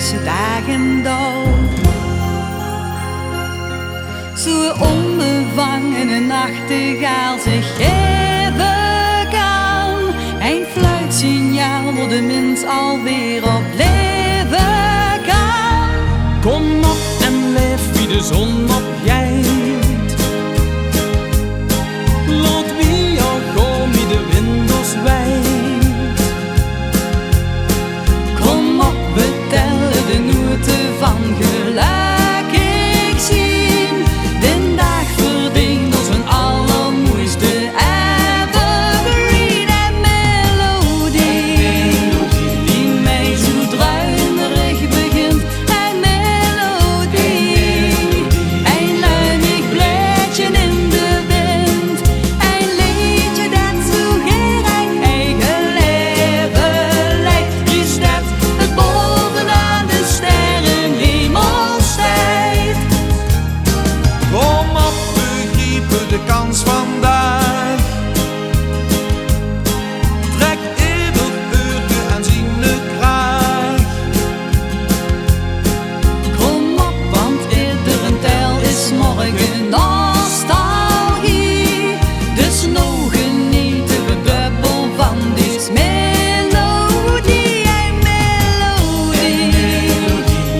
tussen dag en dag. Zo onbevangen een nachtegaal zich geven kan. Een fluitsignaal door de mens alweer op leven kan. Kom op en leef wie de zon opgijnt. Laat wie jou gewoon wie de windels wijt. Kom op, we tellen de noten van geluk ik zien. Den dag verdient ons een allermooiste evergreen en melodie. Die mij zo druimerig begint. En melodie. Een luimig bladje in de wind. Een liedje dat zo geen eigen leven leidt. Die staat het bovenaan de sterrenhemelstijd. Kom op, we grijpen de kans vandaag. Trek ieder uurtje en zien het graag. Kom op, want iedere tel is morgen nostalgie. Dus nou genieten we dubbel van deze melodie. Een melodie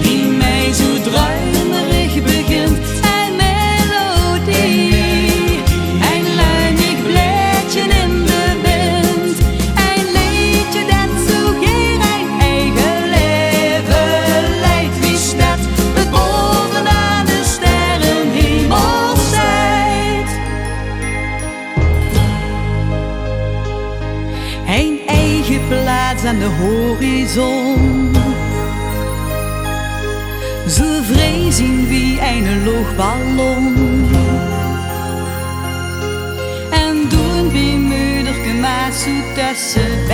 die mij zo druimerig begint. Een melodie, een luimig bladje in de wind. Een liedje dat zo geen eigen leven leidt. Wie staat het bovenaan de sterrenhemelstijd? Een eigen plaats aan de horizon. Zo vrij zien wie een luchtballon. En doen wie moederke maar zo tussen